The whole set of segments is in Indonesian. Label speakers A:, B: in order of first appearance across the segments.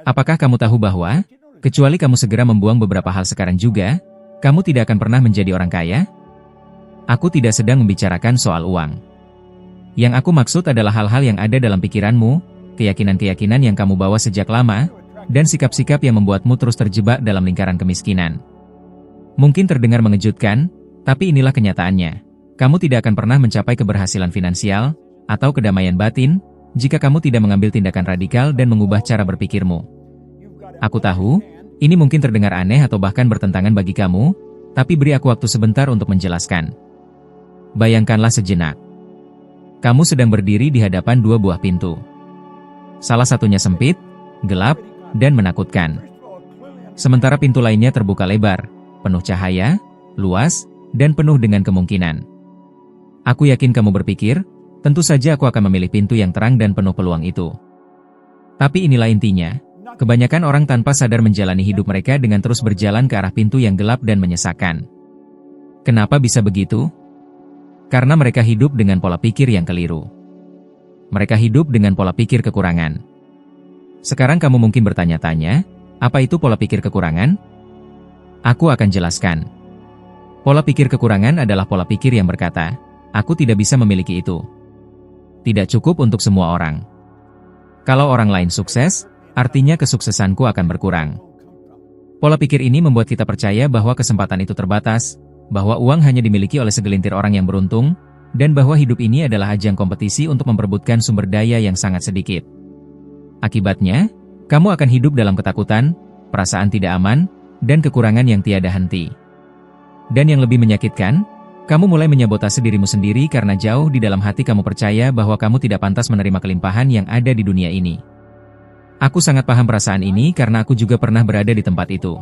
A: Apakah kamu tahu bahwa, kecuali kamu segera membuang beberapa hal sekarang juga, kamu tidak akan pernah menjadi orang kaya? Aku tidak sedang membicarakan soal uang. Yang aku maksud adalah hal-hal yang ada dalam pikiranmu, keyakinan-keyakinan yang kamu bawa sejak lama, dan sikap-sikap yang membuatmu terus terjebak dalam lingkaran kemiskinan. Mungkin terdengar mengejutkan, tapi inilah kenyataannya. Kamu tidak akan pernah mencapai keberhasilan finansial, atau kedamaian batin, jika kamu tidak mengambil tindakan radikal dan mengubah cara berpikirmu. Aku tahu, ini mungkin terdengar aneh atau bahkan bertentangan bagi kamu, tapi beri aku waktu sebentar untuk menjelaskan. Bayangkanlah sejenak. Kamu sedang berdiri di hadapan dua buah pintu. Salah satunya sempit, gelap, dan menakutkan. Sementara pintu lainnya terbuka lebar, penuh cahaya, luas, dan penuh dengan kemungkinan. Aku yakin kamu berpikir, tentu saja aku akan memilih pintu yang terang dan penuh peluang itu. Tapi inilah intinya, kebanyakan orang tanpa sadar menjalani hidup mereka dengan terus berjalan ke arah pintu yang gelap dan menyesakan. Kenapa bisa begitu? Karena mereka hidup dengan pola pikir yang keliru. Mereka hidup dengan pola pikir kekurangan. Sekarang kamu mungkin bertanya-tanya, apa itu pola pikir kekurangan? Aku akan jelaskan. Pola pikir kekurangan adalah pola pikir yang berkata, aku tidak bisa memiliki itu. Tidak cukup untuk semua orang. Kalau orang lain sukses, artinya kesuksesanku akan berkurang. Pola pikir ini membuat kita percaya bahwa kesempatan itu terbatas, bahwa uang hanya dimiliki oleh segelintir orang yang beruntung, dan bahwa hidup ini adalah ajang kompetisi untuk memperebutkan sumber daya yang sangat sedikit. Akibatnya, kamu akan hidup dalam ketakutan, perasaan tidak aman, dan kekurangan yang tiada henti. Dan yang lebih menyakitkan, kamu mulai menyabotase dirimu sendiri karena jauh di dalam hati kamu percaya bahwa kamu tidak pantas menerima kelimpahan yang ada di dunia ini. Aku sangat paham perasaan ini karena aku juga pernah berada di tempat itu.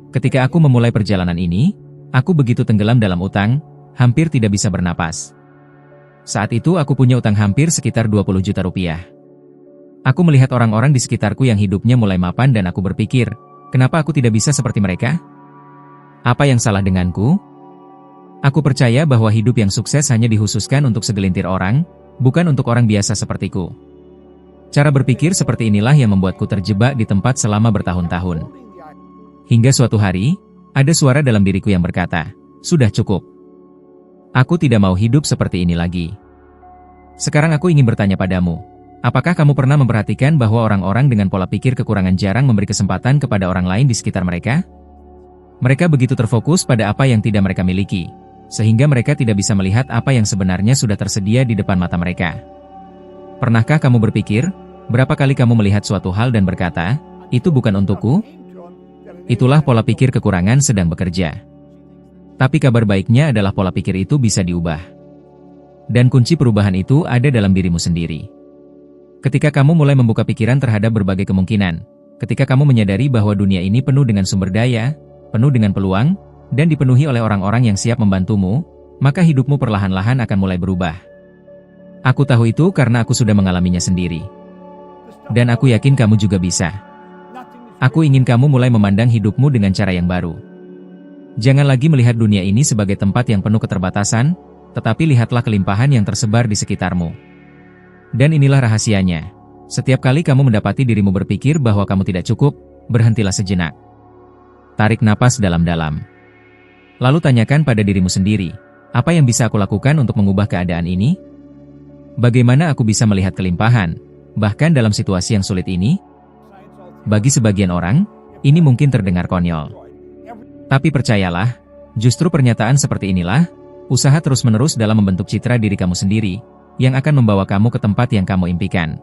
A: Ketika aku memulai perjalanan ini, aku begitu tenggelam dalam utang, hampir tidak bisa bernapas. Saat itu aku punya utang hampir sekitar 20 juta rupiah. Aku melihat orang-orang di sekitarku yang hidupnya mulai mapan dan aku berpikir, kenapa aku tidak bisa seperti mereka? Apa yang salah denganku? Aku percaya bahwa hidup yang sukses hanya dikhususkan untuk segelintir orang, bukan untuk orang biasa sepertiku. Cara berpikir seperti inilah yang membuatku terjebak di tempat selama bertahun-tahun. Hingga suatu hari, ada suara dalam diriku yang berkata, sudah cukup. Aku tidak mau hidup seperti ini lagi. Sekarang aku ingin bertanya padamu, apakah kamu pernah memperhatikan bahwa orang-orang dengan pola pikir kekurangan jarang memberi kesempatan kepada orang lain di sekitar mereka? Mereka begitu terfokus pada apa yang tidak mereka miliki, sehingga mereka tidak bisa melihat apa yang sebenarnya sudah tersedia di depan mata mereka. Pernahkah kamu berpikir, berapa kali kamu melihat suatu hal dan berkata, itu bukan untukku? Itulah pola pikir kekurangan sedang bekerja. Tapi kabar baiknya adalah pola pikir itu bisa diubah. Dan kunci perubahan itu ada dalam dirimu sendiri. Ketika kamu mulai membuka pikiran terhadap berbagai kemungkinan, ketika kamu menyadari bahwa dunia ini penuh dengan sumber daya, penuh dengan peluang, dan dipenuhi oleh orang-orang yang siap membantumu, maka hidupmu perlahan-lahan akan mulai berubah. Aku tahu itu karena aku sudah mengalaminya sendiri. Dan aku yakin kamu juga bisa. Aku ingin kamu mulai memandang hidupmu dengan cara yang baru. Jangan lagi melihat dunia ini sebagai tempat yang penuh keterbatasan, tetapi lihatlah kelimpahan yang tersebar di sekitarmu. Dan inilah rahasianya. Setiap kali kamu mendapati dirimu berpikir bahwa kamu tidak cukup, berhentilah sejenak. Tarik napas dalam-dalam. Lalu tanyakan pada dirimu sendiri, apa yang bisa aku lakukan untuk mengubah keadaan ini? Bagaimana aku bisa melihat kelimpahan, bahkan dalam situasi yang sulit ini? Bagi sebagian orang, ini mungkin terdengar konyol. Tapi percayalah, justru pernyataan seperti inilah, usaha terus-menerus dalam membentuk citra diri kamu sendiri, yang akan membawa kamu ke tempat yang kamu impikan.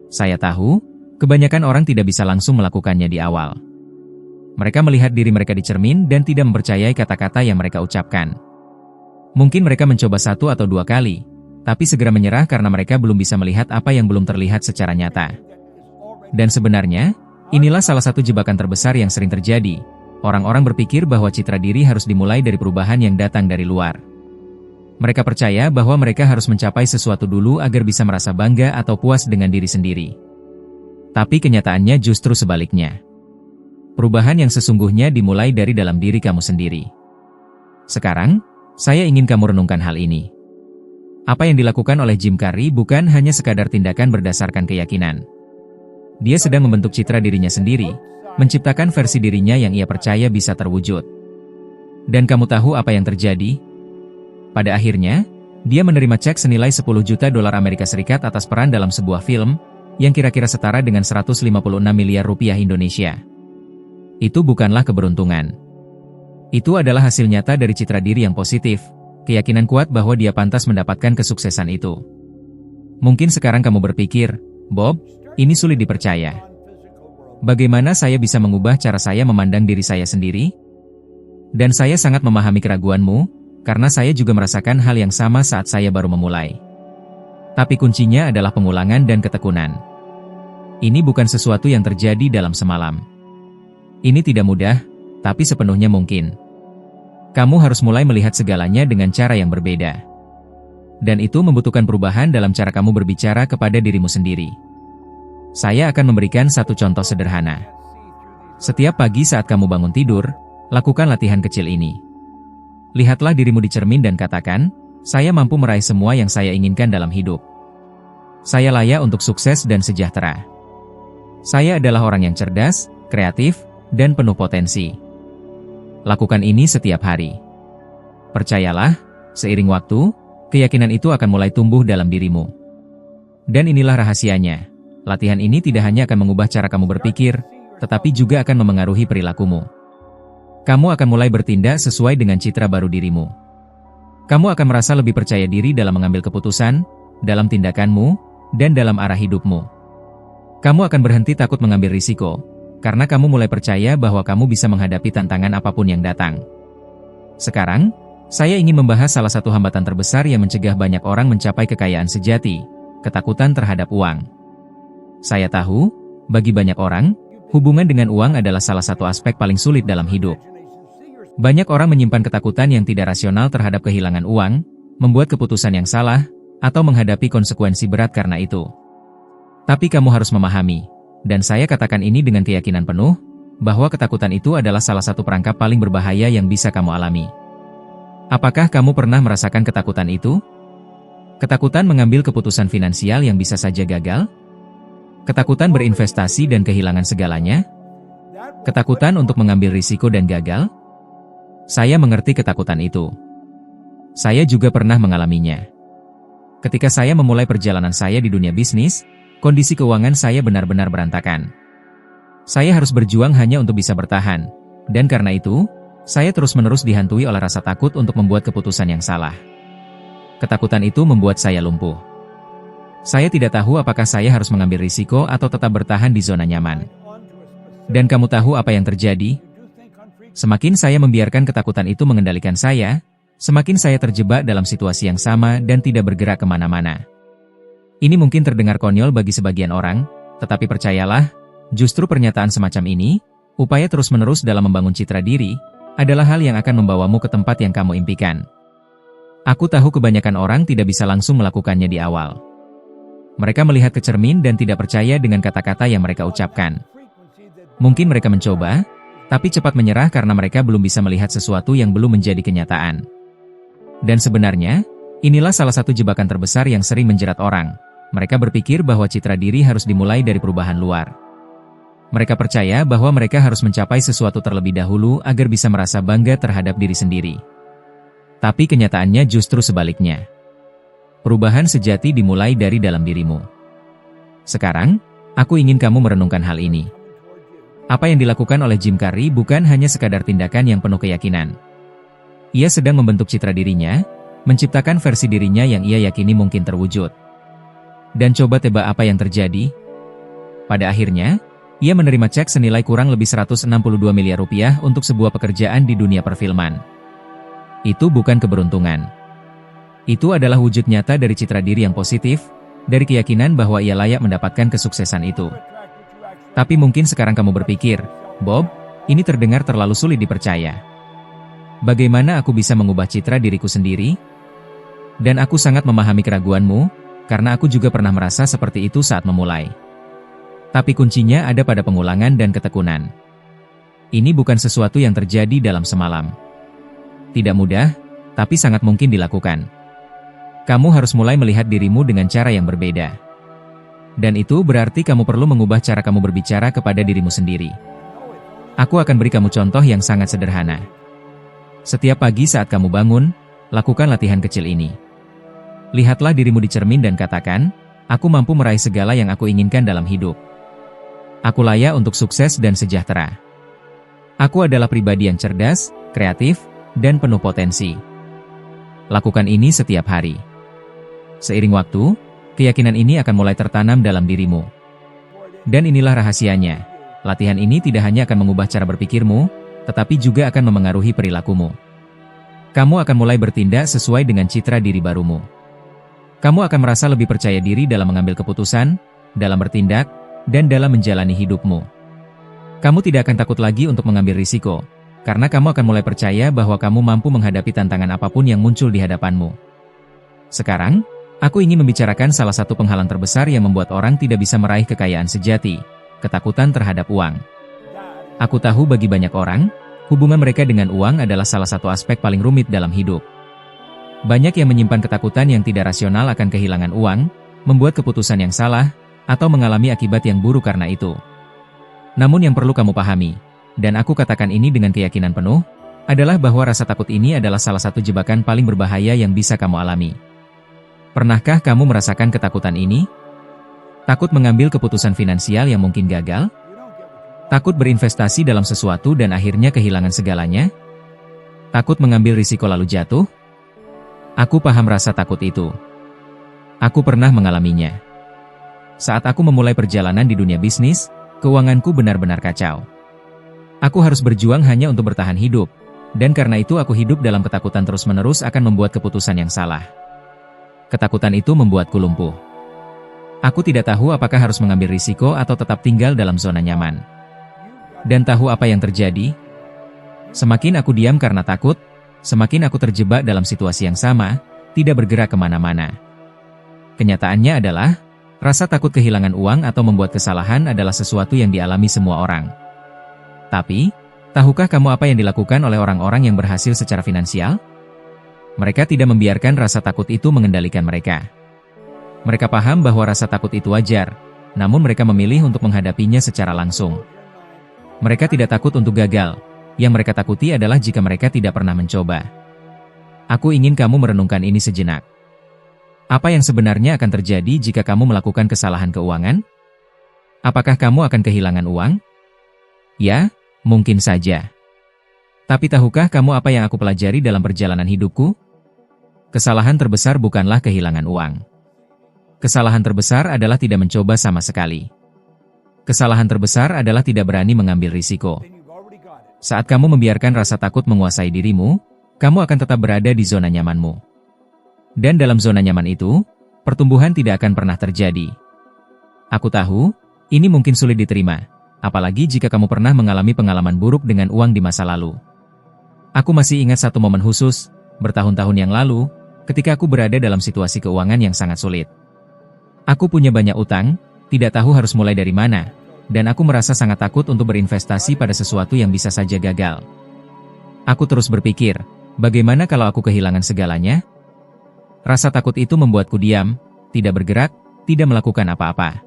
A: Saya tahu, kebanyakan orang tidak bisa langsung melakukannya di awal. Mereka melihat diri mereka di cermin dan tidak mempercayai kata-kata yang mereka ucapkan. Mungkin mereka mencoba 1 atau 2 kali, tapi segera menyerah karena mereka belum bisa melihat apa yang belum terlihat secara nyata. Dan sebenarnya, inilah salah satu jebakan terbesar yang sering terjadi. Orang-orang berpikir bahwa citra diri harus dimulai dari perubahan yang datang dari luar. Mereka percaya bahwa mereka harus mencapai sesuatu dulu agar bisa merasa bangga atau puas dengan diri sendiri. Tapi kenyataannya justru sebaliknya. Perubahan yang sesungguhnya dimulai dari dalam diri kamu sendiri. Sekarang, saya ingin kamu renungkan hal ini. Apa yang dilakukan oleh Jim Carrey bukan hanya sekadar tindakan berdasarkan keyakinan. Dia sedang membentuk citra dirinya sendiri, menciptakan versi dirinya yang ia percaya bisa terwujud. Dan kamu tahu apa yang terjadi? Pada akhirnya, dia menerima cek senilai 10 juta dolar Amerika Serikat atas peran dalam sebuah film, yang kira-kira setara dengan 156 miliar rupiah Indonesia. Itu bukanlah keberuntungan. Itu adalah hasil nyata dari citra diri yang positif, keyakinan kuat bahwa dia pantas mendapatkan kesuksesan itu. Mungkin sekarang kamu berpikir, Bob, ini sulit dipercaya. Bagaimana saya bisa mengubah cara saya memandang diri saya sendiri? Dan saya sangat memahami keraguanmu, karena saya juga merasakan hal yang sama saat saya baru memulai. Tapi kuncinya adalah pengulangan dan ketekunan. Ini bukan sesuatu yang terjadi dalam semalam. Ini tidak mudah, tapi sepenuhnya mungkin. Kamu harus mulai melihat segalanya dengan cara yang berbeda. Dan itu membutuhkan perubahan dalam cara kamu berbicara kepada dirimu sendiri. Saya akan memberikan satu contoh sederhana. Setiap pagi saat kamu bangun tidur, lakukan latihan kecil ini. Lihatlah dirimu di cermin dan katakan, saya mampu meraih semua yang saya inginkan dalam hidup. Saya layak untuk sukses dan sejahtera. Saya adalah orang yang cerdas, kreatif, dan penuh potensi. Lakukan ini setiap hari. Percayalah, seiring waktu, keyakinan itu akan mulai tumbuh dalam dirimu. Dan inilah rahasianya. Latihan ini tidak hanya akan mengubah cara kamu berpikir, tetapi juga akan memengaruhi perilakumu. Kamu akan mulai bertindak sesuai dengan citra baru dirimu. Kamu akan merasa lebih percaya diri dalam mengambil keputusan, dalam tindakanmu, dan dalam arah hidupmu. Kamu akan berhenti takut mengambil risiko, karena kamu mulai percaya bahwa kamu bisa menghadapi tantangan apapun yang datang. Sekarang, saya ingin membahas salah satu hambatan terbesar yang mencegah banyak orang mencapai kekayaan sejati, ketakutan terhadap uang. Saya tahu, bagi banyak orang, hubungan dengan uang adalah salah satu aspek paling sulit dalam hidup. Banyak orang menyimpan ketakutan yang tidak rasional terhadap kehilangan uang, membuat keputusan yang salah, atau menghadapi konsekuensi berat karena itu. Tapi kamu harus memahami, dan saya katakan ini dengan keyakinan penuh, bahwa ketakutan itu adalah salah satu perangkap paling berbahaya yang bisa kamu alami. Apakah kamu pernah merasakan ketakutan itu? Ketakutan mengambil keputusan finansial yang bisa saja gagal? Ketakutan berinvestasi dan kehilangan segalanya? Ketakutan untuk mengambil risiko dan gagal? Saya mengerti ketakutan itu. Saya juga pernah mengalaminya. Ketika saya memulai perjalanan saya di dunia bisnis, kondisi keuangan saya benar-benar berantakan. Saya harus berjuang hanya untuk bisa bertahan, dan karena itu, saya terus-menerus dihantui oleh rasa takut untuk membuat keputusan yang salah. Ketakutan itu membuat saya lumpuh. Saya tidak tahu apakah saya harus mengambil risiko atau tetap bertahan di zona nyaman. Dan kamu tahu apa yang terjadi? Semakin saya membiarkan ketakutan itu mengendalikan saya, semakin saya terjebak dalam situasi yang sama dan tidak bergerak kemana-mana. Ini mungkin terdengar konyol bagi sebagian orang, tetapi percayalah, justru pernyataan semacam ini, upaya terus-menerus dalam membangun citra diri, adalah hal yang akan membawamu ke tempat yang kamu impikan. Aku tahu kebanyakan orang tidak bisa langsung melakukannya di awal. Mereka melihat ke cermin dan tidak percaya dengan kata-kata yang mereka ucapkan. Mungkin mereka mencoba, tapi cepat menyerah karena mereka belum bisa melihat sesuatu yang belum menjadi kenyataan. Dan sebenarnya, inilah salah satu jebakan terbesar yang sering menjerat orang. Mereka berpikir bahwa citra diri harus dimulai dari perubahan luar. Mereka percaya bahwa mereka harus mencapai sesuatu terlebih dahulu agar bisa merasa bangga terhadap diri sendiri. Tapi kenyataannya justru sebaliknya. Perubahan sejati dimulai dari dalam dirimu. Sekarang, aku ingin kamu merenungkan hal ini. Apa yang dilakukan oleh Jim Carrey bukan hanya sekadar tindakan yang penuh keyakinan. Ia sedang membentuk citra dirinya, menciptakan versi dirinya yang ia yakini mungkin terwujud. Dan coba tebak apa yang terjadi? Pada akhirnya, ia menerima cek senilai kurang lebih 162 miliar rupiah untuk sebuah pekerjaan di dunia perfilman. Itu bukan keberuntungan. Itu adalah wujud nyata dari citra diri yang positif, dari keyakinan bahwa ia layak mendapatkan kesuksesan itu. Tapi mungkin sekarang kamu berpikir, Bob, ini terdengar terlalu sulit dipercaya. Bagaimana aku bisa mengubah citra diriku sendiri? Dan aku sangat memahami keraguanmu, karena aku juga pernah merasa seperti itu saat memulai. Tapi kuncinya ada pada pengulangan dan ketekunan. Ini bukan sesuatu yang terjadi dalam semalam. Tidak mudah, tapi sangat mungkin dilakukan. Kamu harus mulai melihat dirimu dengan cara yang berbeda. Dan itu berarti kamu perlu mengubah cara kamu berbicara kepada dirimu sendiri. Aku akan beri kamu contoh yang sangat sederhana. Setiap pagi saat kamu bangun, lakukan latihan kecil ini. Lihatlah dirimu di cermin dan katakan, aku mampu meraih segala yang aku inginkan dalam hidup. Aku layak untuk sukses dan sejahtera. Aku adalah pribadi yang cerdas, kreatif, dan penuh potensi. Lakukan ini setiap hari. Seiring waktu, keyakinan ini akan mulai tertanam dalam dirimu. Dan inilah rahasianya. Latihan ini tidak hanya akan mengubah cara berpikirmu, tetapi juga akan memengaruhi perilakumu. Kamu akan mulai bertindak sesuai dengan citra diri barumu. Kamu akan merasa lebih percaya diri dalam mengambil keputusan, dalam bertindak, dan dalam menjalani hidupmu. Kamu tidak akan takut lagi untuk mengambil risiko, karena kamu akan mulai percaya bahwa kamu mampu menghadapi tantangan apapun yang muncul di hadapanmu. Sekarang, aku ingin membicarakan salah satu penghalang terbesar yang membuat orang tidak bisa meraih kekayaan sejati, ketakutan terhadap uang. Aku tahu bagi banyak orang, hubungan mereka dengan uang adalah salah satu aspek paling rumit dalam hidup. Banyak yang menyimpan ketakutan yang tidak rasional akan kehilangan uang, membuat keputusan yang salah, atau mengalami akibat yang buruk karena itu. Namun yang perlu kamu pahami, dan aku katakan ini dengan keyakinan penuh, adalah bahwa rasa takut ini adalah salah satu jebakan paling berbahaya yang bisa kamu alami. Pernahkah kamu merasakan ketakutan ini? Takut mengambil keputusan finansial yang mungkin gagal? Takut berinvestasi dalam sesuatu dan akhirnya kehilangan segalanya? Takut mengambil risiko lalu jatuh? Aku paham rasa takut itu. Aku pernah mengalaminya. Saat aku memulai perjalanan di dunia bisnis, keuanganku benar-benar kacau. Aku harus berjuang hanya untuk bertahan hidup, dan karena itu aku hidup dalam ketakutan terus-menerus akan membuat keputusan yang salah. Ketakutan itu membuatku lumpuh. Aku tidak tahu apakah harus mengambil risiko atau tetap tinggal dalam zona nyaman. Dan tahu apa yang terjadi? Semakin aku diam karena takut, semakin aku terjebak dalam situasi yang sama, tidak bergerak kemana-mana. Kenyataannya adalah, rasa takut kehilangan uang atau membuat kesalahan adalah sesuatu yang dialami semua orang. Tapi, tahukah kamu apa yang dilakukan oleh orang-orang yang berhasil secara finansial? Mereka tidak membiarkan rasa takut itu mengendalikan mereka. Mereka paham bahwa rasa takut itu wajar, namun mereka memilih untuk menghadapinya secara langsung. Mereka tidak takut untuk gagal, yang mereka takuti adalah jika mereka tidak pernah mencoba. Aku ingin kamu merenungkan ini sejenak. Apa yang sebenarnya akan terjadi jika kamu melakukan kesalahan keuangan? Apakah kamu akan kehilangan uang? Ya, mungkin saja. Tapi tahukah kamu apa yang aku pelajari dalam perjalanan hidupku? Kesalahan terbesar bukanlah kehilangan uang. Kesalahan terbesar adalah tidak mencoba sama sekali. Kesalahan terbesar adalah tidak berani mengambil risiko. Saat kamu membiarkan rasa takut menguasai dirimu, kamu akan tetap berada di zona nyamanmu. Dan dalam zona nyaman itu, pertumbuhan tidak akan pernah terjadi. Aku tahu, ini mungkin sulit diterima, apalagi jika kamu pernah mengalami pengalaman buruk dengan uang di masa lalu. Aku masih ingat satu momen khusus, bertahun-tahun yang lalu, ketika aku berada dalam situasi keuangan yang sangat sulit. Aku punya banyak utang, tidak tahu harus mulai dari mana, dan aku merasa sangat takut untuk berinvestasi pada sesuatu yang bisa saja gagal. Aku terus berpikir, bagaimana kalau aku kehilangan segalanya? Rasa takut itu membuatku diam, tidak bergerak, tidak melakukan apa-apa.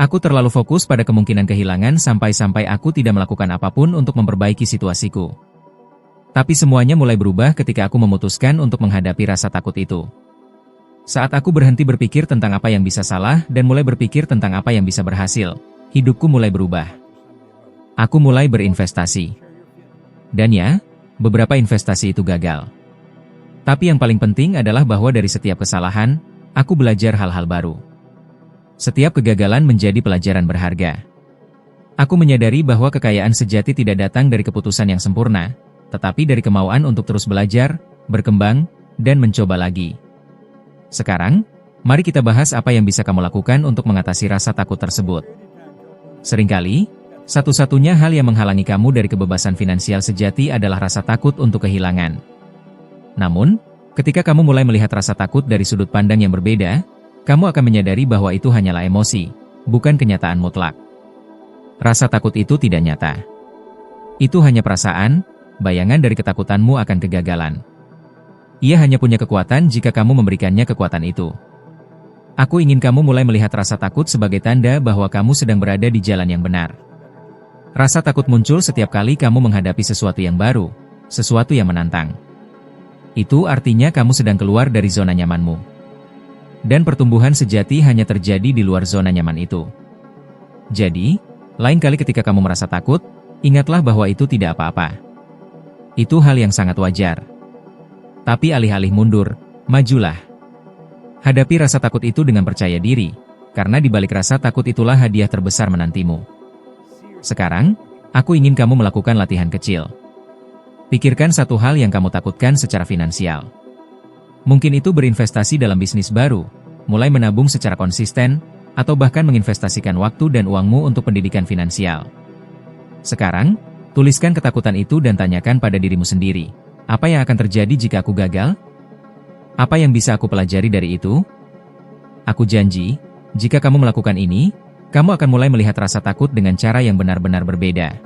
A: Aku terlalu fokus pada kemungkinan kehilangan sampai-sampai aku tidak melakukan apapun untuk memperbaiki situasiku. Tapi semuanya mulai berubah ketika aku memutuskan untuk menghadapi rasa takut itu. Saat aku berhenti berpikir tentang apa yang bisa salah dan mulai berpikir tentang apa yang bisa berhasil, hidupku mulai berubah. Aku mulai berinvestasi. Dan ya, beberapa investasi itu gagal. Tapi yang paling penting adalah bahwa dari setiap kesalahan, aku belajar hal-hal baru. Setiap kegagalan menjadi pelajaran berharga. Aku menyadari bahwa kekayaan sejati tidak datang dari keputusan yang sempurna, tetapi dari kemauan untuk terus belajar, berkembang, dan mencoba lagi. Sekarang, mari kita bahas apa yang bisa kamu lakukan untuk mengatasi rasa takut tersebut. Seringkali, satu-satunya hal yang menghalangi kamu dari kebebasan finansial sejati adalah rasa takut untuk kehilangan. Namun, ketika kamu mulai melihat rasa takut dari sudut pandang yang berbeda, kamu akan menyadari bahwa itu hanyalah emosi, bukan kenyataan mutlak. Rasa takut itu tidak nyata. Itu hanya perasaan, bayangan dari ketakutanmu akan kegagalan. Ia hanya punya kekuatan jika kamu memberikannya kekuatan itu. Aku ingin kamu mulai melihat rasa takut sebagai tanda bahwa kamu sedang berada di jalan yang benar. Rasa takut muncul setiap kali kamu menghadapi sesuatu yang baru, sesuatu yang menantang. Itu artinya kamu sedang keluar dari zona nyamanmu. Dan pertumbuhan sejati hanya terjadi di luar zona nyaman itu. Jadi, lain kali ketika kamu merasa takut, ingatlah bahwa itu tidak apa-apa. Itu hal yang sangat wajar. Tapi alih-alih mundur, majulah. Hadapi rasa takut itu dengan percaya diri, karena di balik rasa takut itulah hadiah terbesar menantimu. Sekarang, aku ingin kamu melakukan latihan kecil. Pikirkan satu hal yang kamu takutkan secara finansial. Mungkin itu berinvestasi dalam bisnis baru, mulai menabung secara konsisten, atau bahkan menginvestasikan waktu dan uangmu untuk pendidikan finansial. Sekarang, tuliskan ketakutan itu dan tanyakan pada dirimu sendiri, apa yang akan terjadi jika aku gagal? Apa yang bisa aku pelajari dari itu? Aku janji, jika kamu melakukan ini, kamu akan mulai melihat rasa takut dengan cara yang benar-benar berbeda.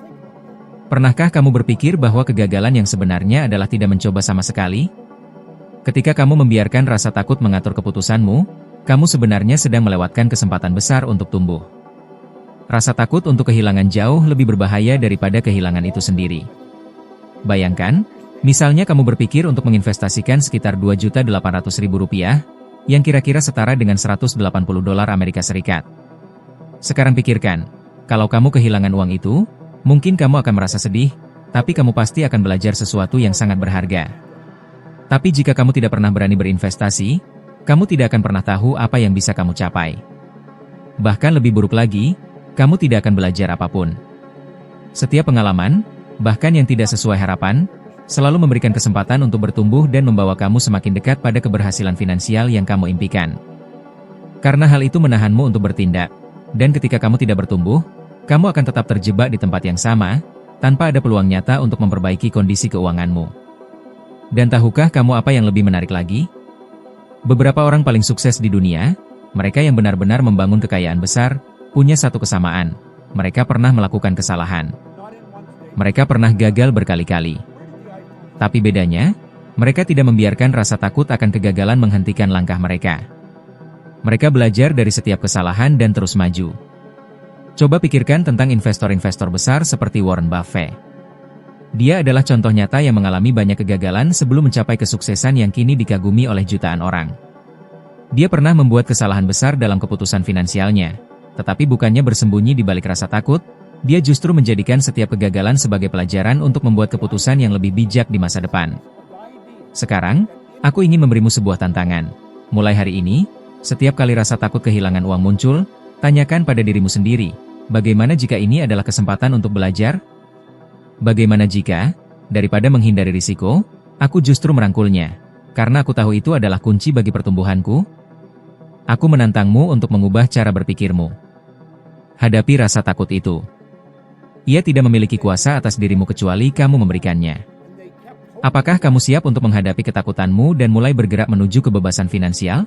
A: Pernahkah kamu berpikir bahwa kegagalan yang sebenarnya adalah tidak mencoba sama sekali? Ketika kamu membiarkan rasa takut mengatur keputusanmu, kamu sebenarnya sedang melewatkan kesempatan besar untuk tumbuh. Rasa takut untuk kehilangan jauh lebih berbahaya daripada kehilangan itu sendiri. Bayangkan, misalnya kamu berpikir untuk menginvestasikan sekitar Rp2.800.000, yang kira-kira setara dengan $180 Amerika Serikat. Sekarang pikirkan, kalau kamu kehilangan uang itu, mungkin kamu akan merasa sedih, tapi kamu pasti akan belajar sesuatu yang sangat berharga. Tapi jika kamu tidak pernah berani berinvestasi, kamu tidak akan pernah tahu apa yang bisa kamu capai. Bahkan lebih buruk lagi, kamu tidak akan belajar apapun. Setiap pengalaman, bahkan yang tidak sesuai harapan, selalu memberikan kesempatan untuk bertumbuh dan membawa kamu semakin dekat pada keberhasilan finansial yang kamu impikan. Karena hal itu menahanmu untuk bertindak, dan ketika kamu tidak bertumbuh, kamu akan tetap terjebak di tempat yang sama, tanpa ada peluang nyata untuk memperbaiki kondisi keuanganmu. Dan tahukah kamu apa yang lebih menarik lagi? Beberapa orang paling sukses di dunia, mereka yang benar-benar membangun kekayaan besar, punya satu kesamaan, mereka pernah melakukan kesalahan. Mereka pernah gagal berkali-kali. Tapi bedanya, mereka tidak membiarkan rasa takut akan kegagalan menghentikan langkah mereka. Mereka belajar dari setiap kesalahan dan terus maju. Coba pikirkan tentang investor-investor besar seperti Warren Buffett. Dia adalah contoh nyata yang mengalami banyak kegagalan sebelum mencapai kesuksesan yang kini dikagumi oleh jutaan orang. Dia pernah membuat kesalahan besar dalam keputusan finansialnya, tetapi bukannya bersembunyi di balik rasa takut, dia justru menjadikan setiap kegagalan sebagai pelajaran untuk membuat keputusan yang lebih bijak di masa depan. Sekarang, aku ingin memberimu sebuah tantangan. Mulai hari ini, setiap kali rasa takut kehilangan uang muncul, tanyakan pada dirimu sendiri, bagaimana jika ini adalah kesempatan untuk belajar? Bagaimana jika, daripada menghindari risiko, aku justru merangkulnya, karena aku tahu itu adalah kunci bagi pertumbuhanku? Aku menantangmu untuk mengubah cara berpikirmu. Hadapi rasa takut itu. Ia tidak memiliki kuasa atas dirimu kecuali kamu memberikannya. Apakah kamu siap untuk menghadapi ketakutanmu dan mulai bergerak menuju kebebasan finansial?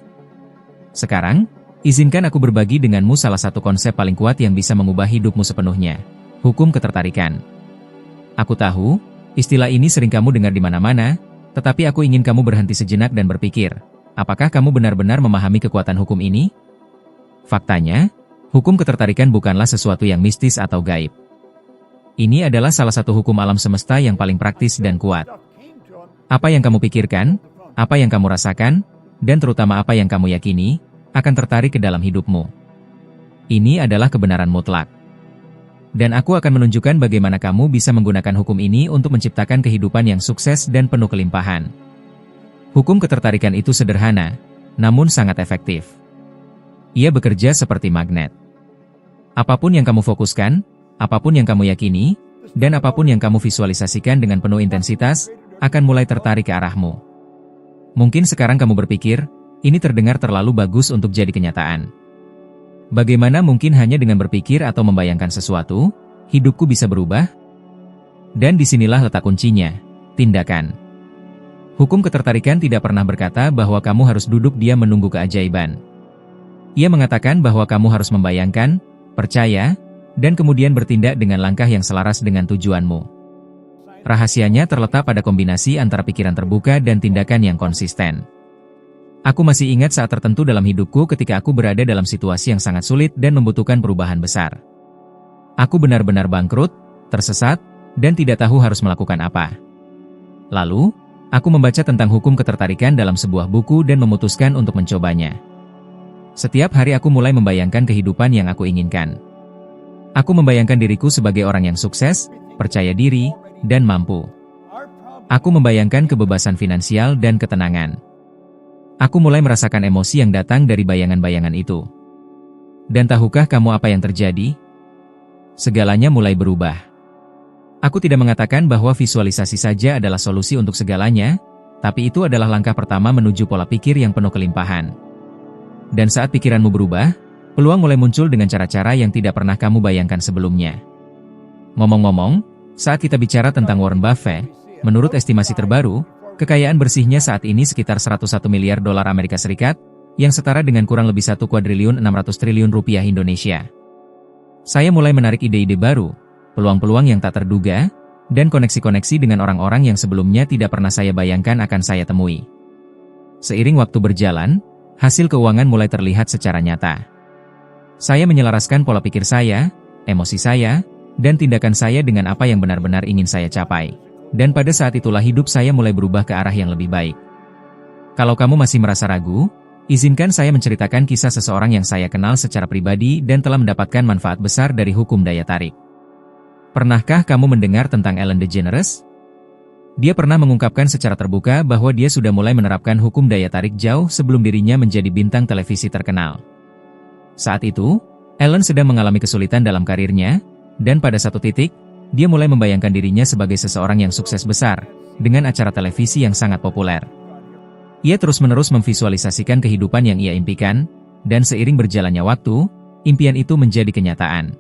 A: Sekarang, izinkan aku berbagi denganmu salah satu konsep paling kuat yang bisa mengubah hidupmu sepenuhnya. Hukum ketertarikan. Aku tahu, istilah ini sering kamu dengar di mana-mana, tetapi aku ingin kamu berhenti sejenak dan berpikir, apakah kamu benar-benar memahami kekuatan hukum ini? Faktanya, hukum ketertarikan bukanlah sesuatu yang mistis atau gaib. Ini adalah salah satu hukum alam semesta yang paling praktis dan kuat. Apa yang kamu pikirkan, apa yang kamu rasakan, dan terutama apa yang kamu yakini, akan tertarik ke dalam hidupmu. Ini adalah kebenaran mutlak. Dan aku akan menunjukkan bagaimana kamu bisa menggunakan hukum ini untuk menciptakan kehidupan yang sukses dan penuh kelimpahan. Hukum ketertarikan itu sederhana, namun sangat efektif. Ia bekerja seperti magnet. Apapun yang kamu fokuskan, apapun yang kamu yakini, dan apapun yang kamu visualisasikan dengan penuh intensitas, akan mulai tertarik ke arahmu. Mungkin sekarang kamu berpikir, ini terdengar terlalu bagus untuk jadi kenyataan. Bagaimana mungkin hanya dengan berpikir atau membayangkan sesuatu, hidupku bisa berubah? Dan disinilah letak kuncinya, tindakan. Hukum ketertarikan tidak pernah berkata bahwa kamu harus duduk diam menunggu keajaiban. Ia mengatakan bahwa kamu harus membayangkan, percaya, dan kemudian bertindak dengan langkah yang selaras dengan tujuanmu. Rahasianya terletak pada kombinasi antara pikiran terbuka dan tindakan yang konsisten. Aku masih ingat saat tertentu dalam hidupku ketika aku berada dalam situasi yang sangat sulit dan membutuhkan perubahan besar. Aku benar-benar bangkrut, tersesat, dan tidak tahu harus melakukan apa. Lalu, aku membaca tentang hukum ketertarikan dalam sebuah buku dan memutuskan untuk mencobanya. Setiap hari aku mulai membayangkan kehidupan yang aku inginkan. Aku membayangkan diriku sebagai orang yang sukses, percaya diri, dan mampu. Aku membayangkan kebebasan finansial dan ketenangan. Aku mulai merasakan emosi yang datang dari bayangan-bayangan itu. Dan tahukah kamu apa yang terjadi? Segalanya mulai berubah. Aku tidak mengatakan bahwa visualisasi saja adalah solusi untuk segalanya, tapi itu adalah langkah pertama menuju pola pikir yang penuh kelimpahan. Dan saat pikiranmu berubah, peluang mulai muncul dengan cara-cara yang tidak pernah kamu bayangkan sebelumnya. Ngomong-ngomong, saat kita bicara tentang Warren Buffett, menurut estimasi terbaru, kekayaan bersihnya saat ini sekitar 101 miliar dolar Amerika Serikat, yang setara dengan kurang lebih 1 kuadriliun 600 triliun rupiah Indonesia. Saya mulai menarik ide-ide baru, peluang-peluang yang tak terduga, dan koneksi-koneksi dengan orang-orang yang sebelumnya tidak pernah saya bayangkan akan saya temui. Seiring waktu berjalan, hasil keuangan mulai terlihat secara nyata. Saya menyelaraskan pola pikir saya, emosi saya, dan tindakan saya dengan apa yang benar-benar ingin saya capai. Dan pada saat itulah hidup saya mulai berubah ke arah yang lebih baik. Kalau kamu masih merasa ragu, izinkan saya menceritakan kisah seseorang yang saya kenal secara pribadi dan telah mendapatkan manfaat besar dari hukum daya tarik. Pernahkah kamu mendengar tentang Ellen DeGeneres? Dia pernah mengungkapkan secara terbuka bahwa dia sudah mulai menerapkan hukum daya tarik jauh sebelum dirinya menjadi bintang televisi terkenal. Saat itu, Ellen sedang mengalami kesulitan dalam karirnya, dan pada satu titik, dia mulai membayangkan dirinya sebagai seseorang yang sukses besar, dengan acara televisi yang sangat populer. Ia terus-menerus memvisualisasikan kehidupan yang ia impikan, dan seiring berjalannya waktu, impian itu menjadi kenyataan.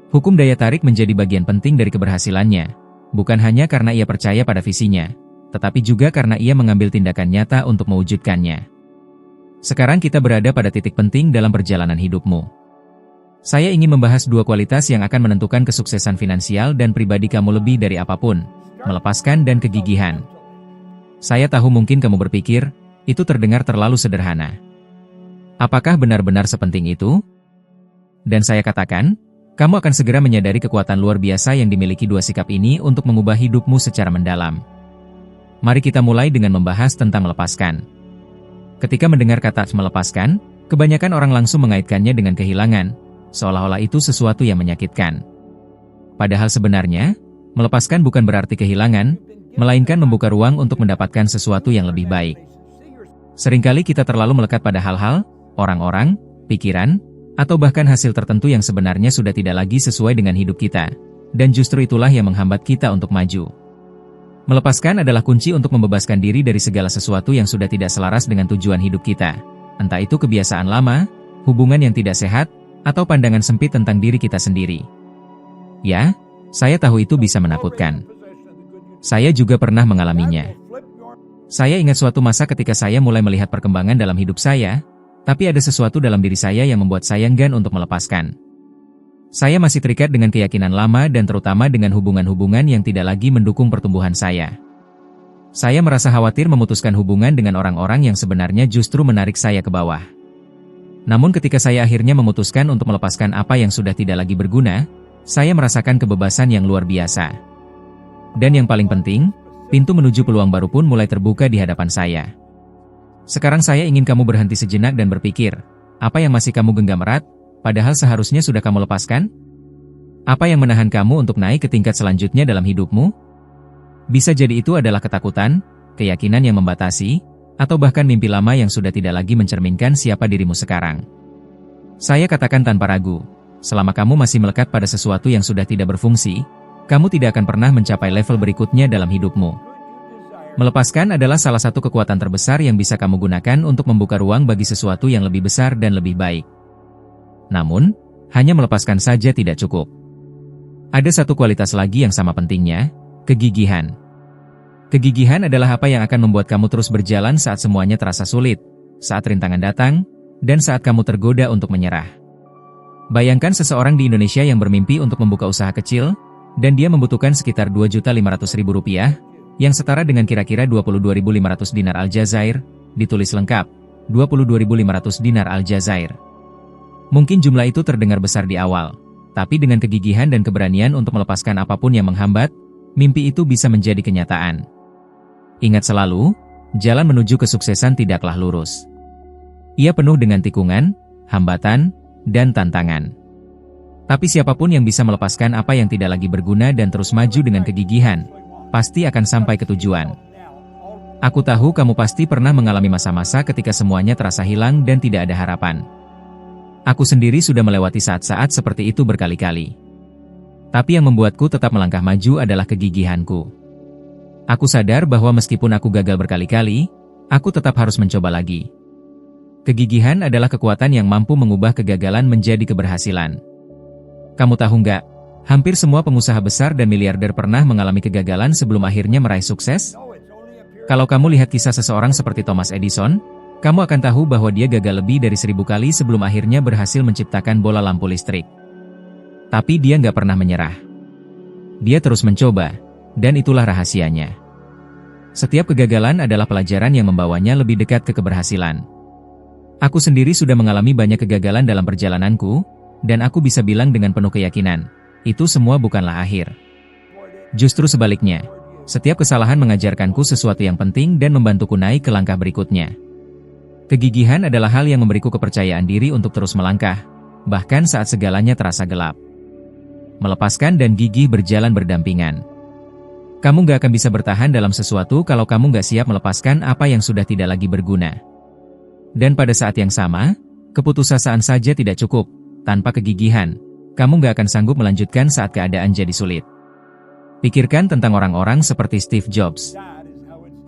A: Hukum daya tarik menjadi bagian penting dari keberhasilannya, bukan hanya karena ia percaya pada visinya, tetapi juga karena ia mengambil tindakan nyata untuk mewujudkannya. Sekarang kita berada pada titik penting dalam perjalanan hidupmu. Saya ingin membahas dua kualitas yang akan menentukan kesuksesan finansial dan pribadi kamu lebih dari apapun, melepaskan dan kegigihan. Saya tahu mungkin kamu berpikir, itu terdengar terlalu sederhana. Apakah benar-benar sepenting itu? Dan saya katakan, kamu akan segera menyadari kekuatan luar biasa yang dimiliki dua sikap ini untuk mengubah hidupmu secara mendalam. Mari kita mulai dengan membahas tentang melepaskan. Ketika mendengar kata melepaskan, kebanyakan orang langsung mengaitkannya dengan kehilangan, seolah-olah itu sesuatu yang menyakitkan. Padahal sebenarnya, melepaskan bukan berarti kehilangan, melainkan membuka ruang untuk mendapatkan sesuatu yang lebih baik. Seringkali kita terlalu melekat pada hal-hal, orang-orang, pikiran, atau bahkan hasil tertentu yang sebenarnya sudah tidak lagi sesuai dengan hidup kita, dan justru itulah yang menghambat kita untuk maju. Melepaskan adalah kunci untuk membebaskan diri dari segala sesuatu yang sudah tidak selaras dengan tujuan hidup kita, entah itu kebiasaan lama, hubungan yang tidak sehat, atau pandangan sempit tentang diri kita sendiri. Ya, saya tahu itu bisa menakutkan. Saya juga pernah mengalaminya. Saya ingat suatu masa ketika saya mulai melihat perkembangan dalam hidup saya, tapi ada sesuatu dalam diri saya yang membuat saya enggan untuk melepaskan. Saya masih terikat dengan keyakinan lama dan terutama dengan hubungan-hubungan yang tidak lagi mendukung pertumbuhan saya. Saya merasa khawatir memutuskan hubungan dengan orang-orang yang sebenarnya justru menarik saya ke bawah. Namun ketika saya akhirnya memutuskan untuk melepaskan apa yang sudah tidak lagi berguna, saya merasakan kebebasan yang luar biasa. Dan yang paling penting, pintu menuju peluang baru pun mulai terbuka di hadapan saya. Sekarang saya ingin kamu berhenti sejenak dan berpikir, apa yang masih kamu genggam erat, padahal seharusnya sudah kamu lepaskan? Apa yang menahan kamu untuk naik ke tingkat selanjutnya dalam hidupmu? Bisa jadi itu adalah ketakutan, keyakinan yang membatasi, atau bahkan mimpi lama yang sudah tidak lagi mencerminkan siapa dirimu sekarang. Saya katakan tanpa ragu, selama kamu masih melekat pada sesuatu yang sudah tidak berfungsi, kamu tidak akan pernah mencapai level berikutnya dalam hidupmu. Melepaskan adalah salah satu kekuatan terbesar yang bisa kamu gunakan untuk membuka ruang bagi sesuatu yang lebih besar dan lebih baik. Namun, hanya melepaskan saja tidak cukup. Ada satu kualitas lagi yang sama pentingnya, kegigihan. Kegigihan adalah apa yang akan membuat kamu terus berjalan saat semuanya terasa sulit, saat rintangan datang, dan saat kamu tergoda untuk menyerah. Bayangkan seseorang di Indonesia yang bermimpi untuk membuka usaha kecil, dan dia membutuhkan sekitar Rp2.500.000, yang setara dengan kira-kira 22.500 dinar Aljazair, ditulis lengkap, 22.500 dinar Aljazair. Mungkin jumlah itu terdengar besar di awal, tapi dengan kegigihan dan keberanian untuk melepaskan apapun yang menghambat, mimpi itu bisa menjadi kenyataan. Ingat selalu, jalan menuju kesuksesan tidaklah lurus. Ia penuh dengan tikungan, hambatan, dan tantangan. Tapi siapapun yang bisa melepaskan apa yang tidak lagi berguna dan terus maju dengan kegigihan, pasti akan sampai ke tujuan. Aku tahu kamu pasti pernah mengalami masa-masa ketika semuanya terasa hilang dan tidak ada harapan. Aku sendiri sudah melewati saat-saat seperti itu berkali-kali. Tapi yang membuatku tetap melangkah maju adalah kegigihanku. Aku sadar bahwa meskipun aku gagal berkali-kali, aku tetap harus mencoba lagi. Kegigihan adalah kekuatan yang mampu mengubah kegagalan menjadi keberhasilan. Kamu tahu nggak? Hampir semua pengusaha besar dan miliarder pernah mengalami kegagalan sebelum akhirnya meraih sukses. Kalau kamu lihat kisah seseorang seperti Thomas Edison, kamu akan tahu bahwa dia gagal lebih dari 1000 kali sebelum akhirnya berhasil menciptakan bola lampu listrik. Tapi dia nggak pernah menyerah. Dia terus mencoba, dan itulah rahasianya. Setiap kegagalan adalah pelajaran yang membawanya lebih dekat ke keberhasilan. Aku sendiri sudah mengalami banyak kegagalan dalam perjalananku, dan aku bisa bilang dengan penuh keyakinan, itu semua bukanlah akhir. Justru sebaliknya, setiap kesalahan mengajarkanku sesuatu yang penting dan membantuku naik ke langkah berikutnya. Kegigihan adalah hal yang memberiku kepercayaan diri untuk terus melangkah, bahkan saat segalanya terasa gelap. Melepaskan dan gigih berjalan berdampingan. Kamu gak akan bisa bertahan dalam sesuatu kalau kamu gak siap melepaskan apa yang sudah tidak lagi berguna. Dan pada saat yang sama, keputusasaan saja tidak cukup. Tanpa kegigihan, kamu gak akan sanggup melanjutkan saat keadaan jadi sulit. Pikirkan tentang orang-orang seperti Steve Jobs.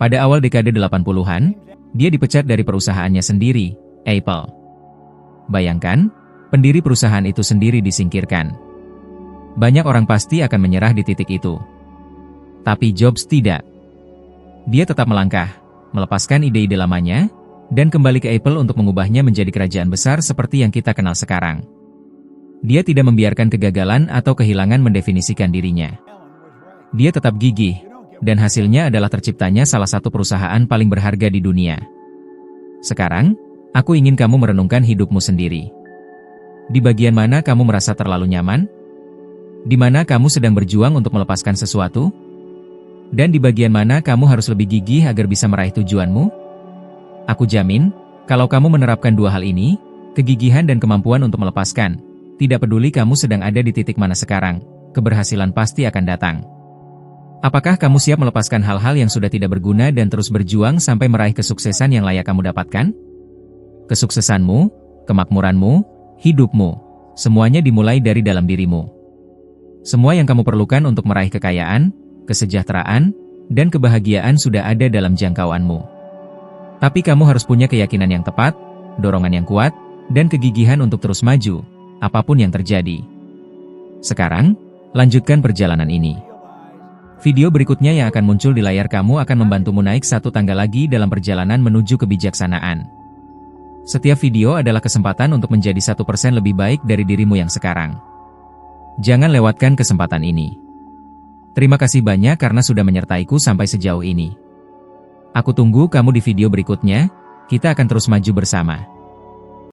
A: Pada awal dekade 80-an, dia dipecat dari perusahaannya sendiri, Apple. Bayangkan, pendiri perusahaan itu sendiri disingkirkan. Banyak orang pasti akan menyerah di titik itu. Tapi Jobs tidak. Dia tetap melangkah, melepaskan ide-ide lamanya, dan kembali ke Apple untuk mengubahnya menjadi kerajaan besar seperti yang kita kenal sekarang. Dia tidak membiarkan kegagalan atau kehilangan mendefinisikan dirinya. Dia tetap gigih, dan hasilnya adalah terciptanya salah satu perusahaan paling berharga di dunia. Sekarang, aku ingin kamu merenungkan hidupmu sendiri. Di bagian mana kamu merasa terlalu nyaman? Di mana kamu sedang berjuang untuk melepaskan sesuatu? Dan di bagian mana kamu harus lebih gigih agar bisa meraih tujuanmu? Aku jamin, kalau kamu menerapkan dua hal ini, kegigihan dan kemampuan untuk melepaskan, tidak peduli kamu sedang ada di titik mana sekarang, keberhasilan pasti akan datang. Apakah kamu siap melepaskan hal-hal yang sudah tidak berguna dan terus berjuang sampai meraih kesuksesan yang layak kamu dapatkan? Kesuksesanmu, kemakmuranmu, hidupmu, semuanya dimulai dari dalam dirimu. Semua yang kamu perlukan untuk meraih kekayaan, kesejahteraan, dan kebahagiaan sudah ada dalam jangkauanmu. Tapi kamu harus punya keyakinan yang tepat, dorongan yang kuat, dan kegigihan untuk terus maju, apapun yang terjadi. Sekarang, lanjutkan perjalanan ini. Video berikutnya yang akan muncul di layar kamu akan membantumu naik satu tangga lagi dalam perjalanan menuju kebijaksanaan. Setiap video adalah kesempatan untuk menjadi 1% lebih baik dari dirimu yang sekarang. Jangan lewatkan kesempatan ini. Terima kasih banyak karena sudah menyertaiku sampai sejauh ini. Aku tunggu kamu di video berikutnya, kita akan terus maju bersama.